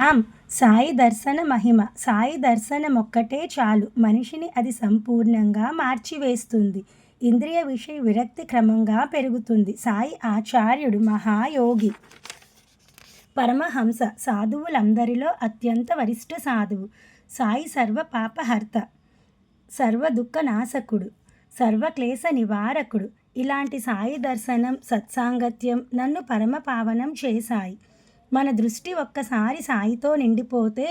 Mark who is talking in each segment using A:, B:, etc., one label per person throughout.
A: ఆమ్ సాయి దర్శన మహిమ. సాయి దర్శనం ఒక్కటే చాలు మనిషిని అది సంపూర్ణంగా మార్చివేస్తుంది. ఇంద్రియ విషయ విరక్తి క్రమంగా పెరుగుతుంది. సాయి ఆచార్యుడు మహాయోగి, పరమహంస, సాధువులందరిలో అత్యంత వరిష్ఠ సాధువు. సాయి సర్వ పాపహర్త, సర్వ దుఃఖ నాశకుడు, సర్వక్లేశ నివారకుడు. ఇలాంటి సాయి దర్శనం, సత్సాంగత్యం నన్ను పరమ పావనం చేశాయి. మన దృష్టి ఒక్కసారి సాయితో నిండిపోతే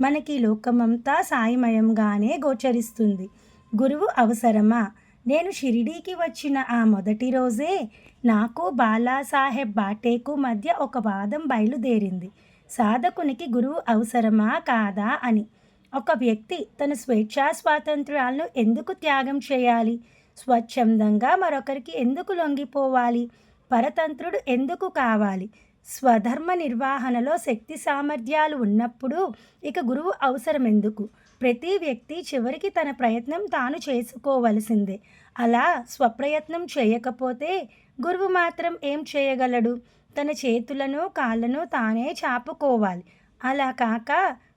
A: మనకి లోకమంతా సాయిమయంగానే గోచరిస్తుంది. గురువు అవసరమా? నేను షిరిడీకి వచ్చిన ఆ మొదటి రోజే నాకు బాలాసాహెబ్ బాటేకు మధ్య ఒక వాదం బయలుదేరింది. సాధకునికి గురువు అవసరమా కాదా అని. ఒక వ్యక్తి తన స్వేచ్ఛా స్వాతంత్ర్యాలను ఎందుకు త్యాగం చేయాలి? స్వచ్ఛందంగా మరొకరికి ఎందుకు లొంగిపోవాలి? పరతంత్రుడు ఎందుకు కావాలి? స్వధర్మ నిర్వహణలో శక్తి సామర్థ్యాలు ఉన్నప్పుడు ఇక గురువు అవసరం ఎందుకు? ప్రతి వ్యక్తి చివరికి తన ప్రయత్నం తాను చేసుకోవలసిందే. అలా స్వప్రయత్నం చేయకపోతే గురువు మాత్రం ఏం చేయగలడు? తన చేతులను కాళ్ళను తానే చాపుకోవాలి. అలా కాక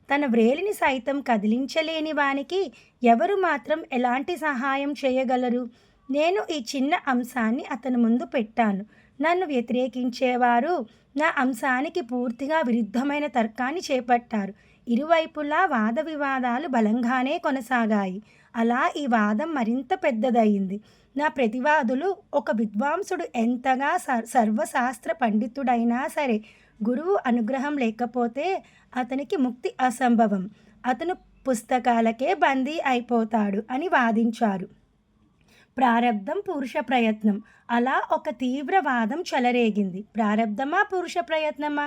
A: తన వ్రేలిని సైతం కదిలించలేని వానికి ఎవరు మాత్రం ఎలాంటి సహాయం చేయగలరు? నేను ఈ చిన్న అంశాన్ని అతని ముందు పెట్టాను. నన్ను వ్యతిరేకించేవారు నా అంశానికి పూర్తిగా విరుద్ధమైన తర్కాన్ని చేపట్టారు. ఇరువైపులా వాద వివాదాలు బలంగానే కొనసాగాయి. అలా ఈ వాదం మరింత పెద్దదయింది. నా ప్రతివాదులు ఒక విద్వాంసుడు ఎంతగా సర్వశాస్త్ర పండితుడైనా సరే గురువు అనుగ్రహం లేకపోతే అతనికి ముక్తి అసంభవం. అతను పుస్తకాలకే బందీ అయిపోతాడు అని వాదించారు. ప్రారబ్ధం, పురుష ప్రయత్నం, అలా ఒక తీవ్రవాదం చెలరేగింది. ప్రారబ్ధమా, పురుష ప్రయత్నమా,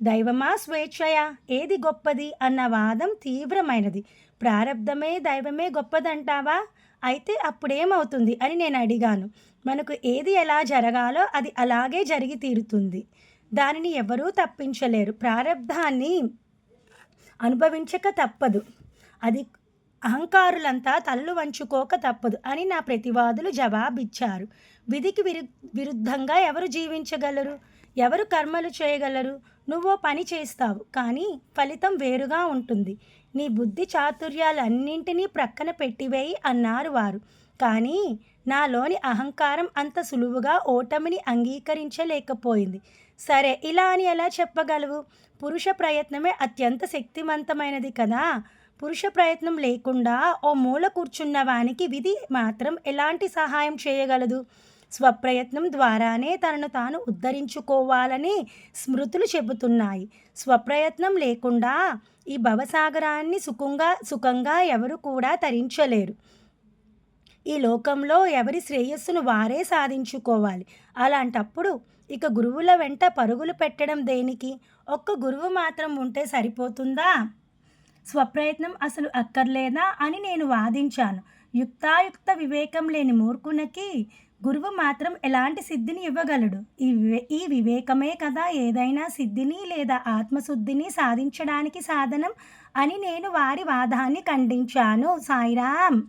A: దైవమా, స్వేచ్ఛయా, ఏది గొప్పది అన్న వాదం తీవ్రమైనది. ప్రారబ్ధమే దైవమే గొప్పదంటావా? అయితే అప్పుడేమవుతుంది అని నేను అడిగాను. మనకు ఏది ఎలా జరగాలో అది అలాగే జరిగి తీరుతుంది. దానిని ఎవరూ తప్పించలేరు. ప్రారబ్ధాన్ని అనుభవించక తప్పదు. అది అహంకారులంతా తల్లు వంచుకోక తప్పదు అని నా ప్రతివాదులు జవాబిచ్చారు. విధికి విరుద్ధంగా ఎవరు జీవించగలరు? ఎవరు కర్మలు చేయగలరు? నువ్వో పని చేస్తావు, కానీ ఫలితం వేరుగా ఉంటుంది. నీ బుద్ధి చాతుర్యాలన్నింటినీ ప్రక్కన పెట్టివేయి అన్నారు వారు. కానీ నాలోని అహంకారం అంత సులువుగా ఓటమిని అంగీకరించలేకపోయింది. సరే, ఇలా అని ఎలా చెప్పగలవు? పురుష ప్రయత్నమే అత్యంత శక్తివంతమైనది కదా. పురుష ప్రయత్నం లేకుండా ఓ మూల కూర్చున్న వానికి విధి మాత్రం ఎలాంటి సహాయం చేయగలదు? స్వప్రయత్నం ద్వారానే తనను తాను ఉద్ధరించుకోవాలని స్మృతులు చెబుతున్నాయి. స్వప్రయత్నం లేకుండా ఈ భవసాగరాన్ని సుఖంగా ఎవరు కూడా తరించలేరు. ఈ లోకంలో ఎవరి శ్రేయస్సును వారే సాధించుకోవాలి. అలాంటప్పుడు ఇక గురువుల వెంట పరుగులు పెట్టడం దేనికి? ఒక్క గురువు మాత్రం ఉంటే సరిపోతుందా? స్వప్రయత్నం అసలు అక్కర్లేదా అని నేను వాదించాను. యుక్తాయుక్త వివేకం లేని మూర్ఖునికి గురువు మాత్రం ఎలాంటి సిద్ధిని ఇవ్వగలడు? ఈ వివేకమే కదా ఏదైనా సిద్ధిని లేదా ఆత్మశుద్ధిని సాధించడానికి సాధనం అని నేను వారి వాదాన్ని ఖండించాను. సాయిరామ్.